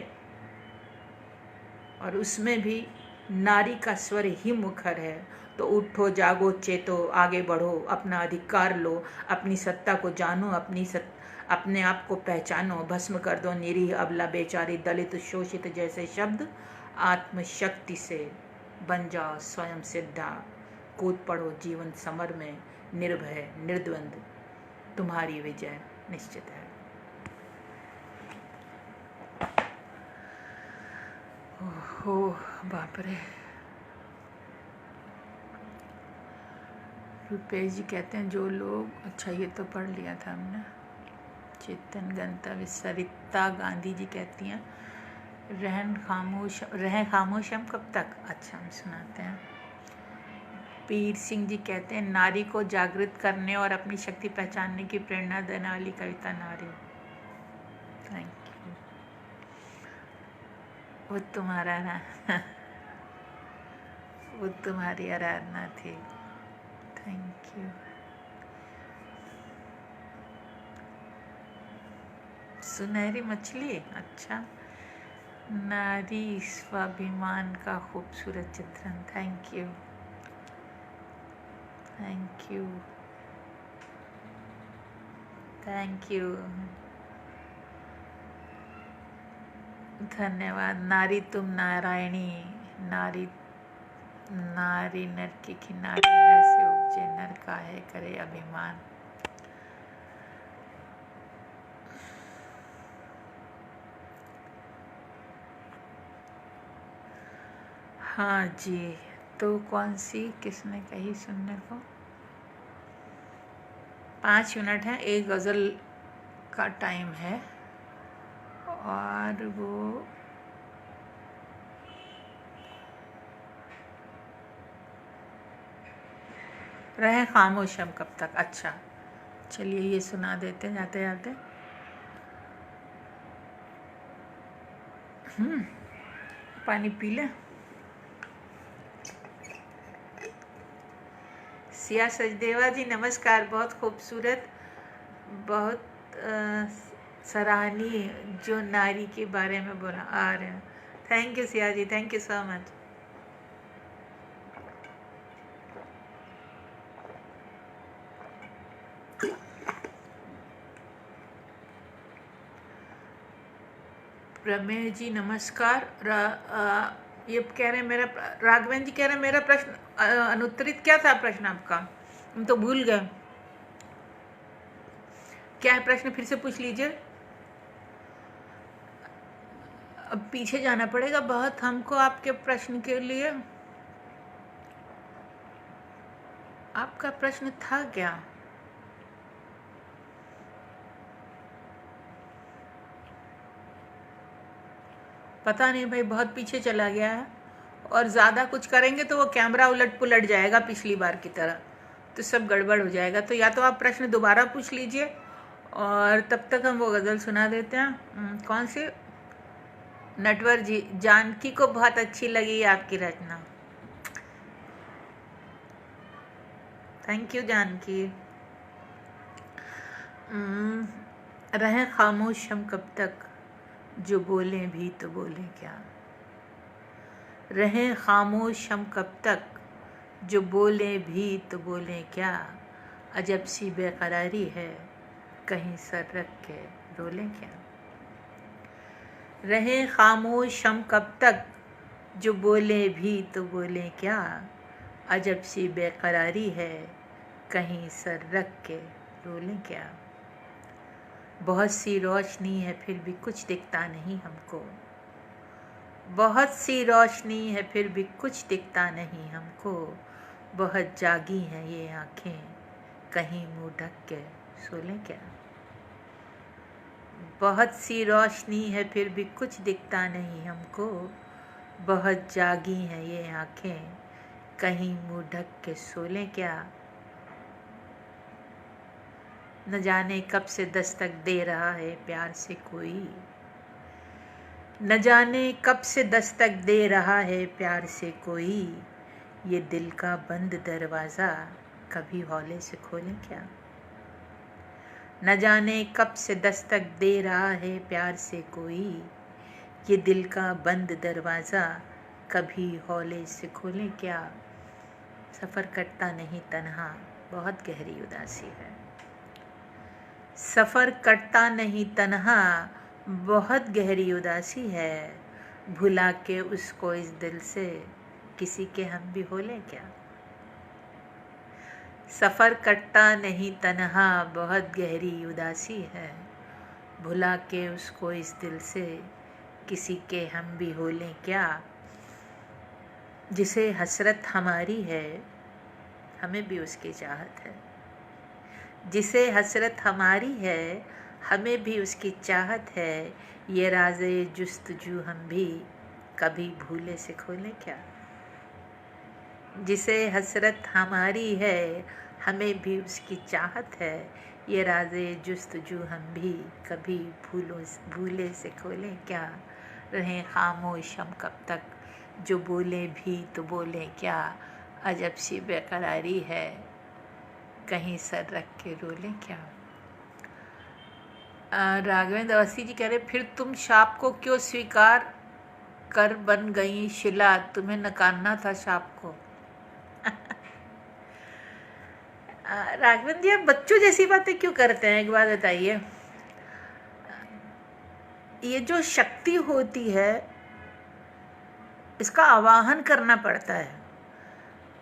और उसमें भी नारी का स्वर ही मुखर है। तो उठो जागो चेतो, आगे बढ़ो, अपना अधिकार लो, अपनी सत्ता को जानो, अपने आप को पहचानो। भस्म कर दो निरीह अबला बेचारी दलित शोषित जैसे शब्द। आत्मशक्ति से बन जाओ स्वयं सिद्धा। कूद पड़ो जीवन समर में, निर्भय निर्द्वंद तुम्हारी विजय निश्चित है। ओहो बाप रे। रुपेश जी कहते हैं जो लोग, अच्छा ये तो पढ़ लिया था हमने। चेतन गंतव्य। सरिता गांधी जी कहती हैं रहें खामोश हम कब तक। अच्छा हम सुनाते हैं। पीर सिंह जी कहते हैं नारी को जागृत करने और अपनी शक्ति पहचानने की प्रेरणा देने वाली कविता नारी। Thank you. वो तुम्हारी आराधना थी। Thank you. सुनहरी मछली, अच्छा। नारी स्वाभिमान का खूबसूरत चित्रण। Thank you, thank you, thank you, धन्यवाद। नारी तुम नारायणी, नारी नर की खिनारी, नर से उपजे नर काहे करे अभिमान। हाँ जी, तो कौन सी किसने कही सुनने को? 5 मिनट है, एक गज़ल का टाइम है, और वो रहे खामोश हम कब तक। अच्छा चलिए ये सुना देते हैं जाते जाते। पानी पी लें। सिया सचदेवा जी नमस्कार। बहुत खूबसूरत, बहुत सराहनीय जो नारी के बारे में बोला आ रहे हैं। Thank you Siya ji, thank you so much. Prameya ji नमस्कार। ये कह रहे हैं मेरा, राघवेंद्र जी कह रहे हैं मेरा प्रश्न अनुत्तरित क्या था प्रश्न आपका? हम तो भूल गए। क्या है प्रश्न, फिर से पूछ लीजिए। अब पीछे जाना पड़ेगा बहुत हमको आपके प्रश्न के लिए। आपका प्रश्न था क्या? पता नहीं भाई, बहुत पीछे चला गया है, और ज़्यादा कुछ करेंगे तो वो कैमरा उलट पुलट जाएगा पिछली बार की तरह, तो सब गड़बड़ हो जाएगा। तो या तो आप प्रश्न दोबारा पूछ लीजिए, और तब तक हम वो गज़ल सुना देते हैं। कौन सी? नटवर जी, जानकी को बहुत अच्छी लगी आपकी रचना। Thank you Janaki. रहें खामोश हम कब तक, जो बोलें भी तो बोलें क्या। रहें खामोश हम कब तक, जो बोलें भी तो बोलें क्या। अजब सी बेकरारी है, कहीं सर रख के रोलें क्या। रहें खामोश हम कब तक, जो बोलें भी तो बोलें क्या। अजब सी बेकरारी है, कहीं सर रख के रोलें क्या। बहुत सी रोशनी है फिर भी कुछ दिखता नहीं हमको। बहुत सी रोशनी है फिर भी कुछ दिखता नहीं हमको। बहुत जागी हैं ये आँखें, कहीं मुंह ढक के सो लें क्या। बहुत सी रोशनी है फिर भी कुछ दिखता नहीं हमको। बहुत जागी हैं ये आँखें, कहीं मुंह ढक के सो लें क्या। न जाने कब से दस्तक दे रहा है प्यार से कोई। न जाने कब से दस्तक दे रहा है प्यार से कोई। ये दिल का बंद दरवाज़ा कभी हौले से खोलें क्या। न जाने कब से दस्तक दे रहा है प्यार से कोई। ये दिल का बंद दरवाज़ा कभी हौले से खोलें क्या। सफ़र कटता नहीं तन्हा, बहुत गहरी उदासी है। सफ़र कटता नहीं तन्हा, बहुत गहरी उदासी है। भुला के उसको इस दिल से, किसी के हम भी हो लें क्या। सफ़र कटता नहीं तन्हा, बहुत गहरी उदासी है। भुला के उसको इस दिल से, किसी के हम भी हो लें क्या। जिसे हसरत हमारी है, हमें भी उसकी चाहत है। जिसे हसरत हमारी है, हमें भी उसकी चाहत है। ये राज़े जुस्तजू हम भी कभी भूले से खोलें क्या। जिसे हसरत हमारी है, हमें भी उसकी चाहत है। ये राज़े जुस्तजू हम भी कभी भूले से खोलें क्या। रहें खामोश हम कब तक, जो बोले भी तो बोलें क्या। अजब सी बेकरारी है, कहीं सर रख के रोलें क्या। राघवेंद्र अवस्थी जी कह रहे, फिर तुम शाप को क्यों स्वीकार कर बन गई शिला, तुम्हें नकारना था शाप को। राघवेंद्र जी, आप बच्चों जैसी बातें क्यों करते हैं, एक बात बताइए। ये जो शक्ति होती है, इसका आवाहन करना पड़ता है।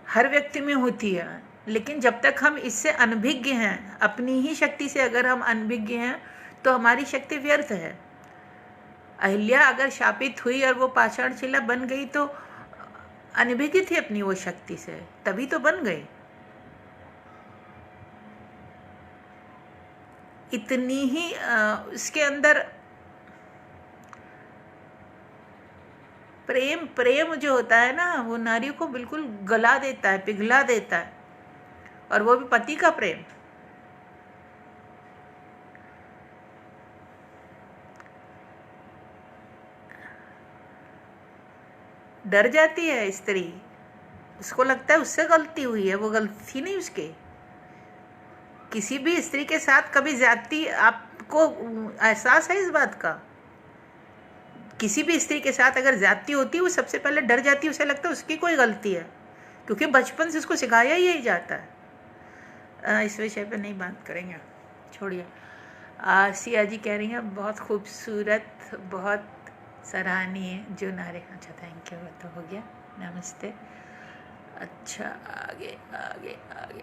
हर व्यक्ति में होती है, लेकिन जब तक हम इससे अनभिज्ञ हैं, अपनी ही शक्ति से अगर हम अनभिज्ञ हैं, तो हमारी शक्ति व्यर्थ है। अहिल्या अगर शापित हुई और वो पाषाण शिला बन गई, तो अनभिज्ञ थी अपनी वो शक्ति से, तभी तो बन गई। इतनी ही उसके अंदर प्रेम जो होता है ना, वो नारी को बिल्कुल गला देता है, पिघला देता है, और वो भी पति का प्रेम। डर जाती है स्त्री, उसको लगता है उससे गलती हुई है, वो गलती नहीं उसके। किसी भी स्त्री के साथ कभी ज्यादती, आपको एहसास है इस बात का। किसी भी स्त्री के साथ अगर ज्यादती होती है, वो सबसे पहले डर जाती है, उसे लगता है उसकी कोई गलती है, क्योंकि बचपन से उसको सिखाया ही यही जाता है। इस विषय पे नहीं बात करेंगे, छोड़िए। सिया जी कह रही हैं, बहुत खूबसूरत, बहुत सराहनीय जो नारे। अच्छा, थैंक यू, तो हो गया, नमस्ते। अच्छा, आगे आगे आगे।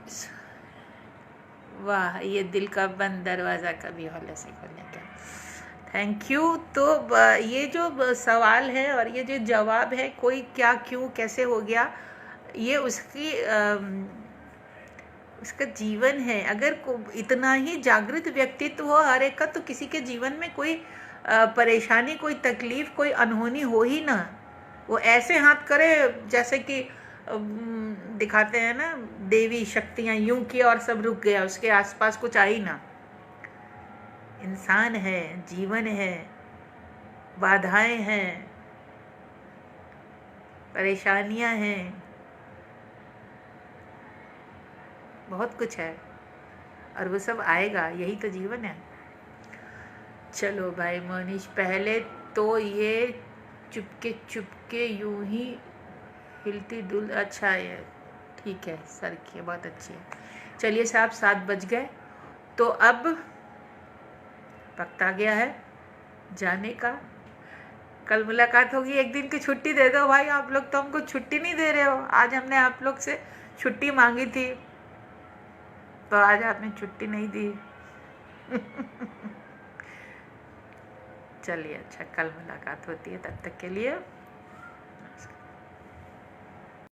वाह, ये दिल का बंद दरवाज़ा कभी हौले से खोलें क्या। Thank you. तो ये जो सवाल है और ये जो जवाब है, कोई क्या क्यों कैसे हो गया, ये उसका जीवन है। अगर इतना ही जागृत व्यक्तित्व हो हर एक का, तो किसी के जीवन में कोई परेशानी, कोई तकलीफ, कोई अनहोनी हो ही ना। वो ऐसे हाथ करे जैसे कि दिखाते हैं ना देवी शक्तियाँ, यूं किया और सब रुक गया, उसके आसपास कुछ आई ना। इंसान है, जीवन है, बाधाएं हैं, परेशानियां हैं, बहुत कुछ है, और वो सब आएगा, यही तो जीवन है। चलो भाई मनीष, पहले तो ये चुपके चुपके यूं ही हिलती दुल, अच्छा है, ठीक है सर की, बहुत अच्छी है। चलिए साहब 7 बज गए, तो अब वक्त आ गया है जाने का। कल मुलाकात होगी, एक दिन की छुट्टी दे दो भाई, आप लोग तो हमको छुट्टी नहीं दे रहे हो। आज हमने आप लोग से छुट्टी मांगी थी, तो आज आपने छुट्टी नहीं दी। चलिए अच्छा, कल मुलाकात होती है, तब तक के लिए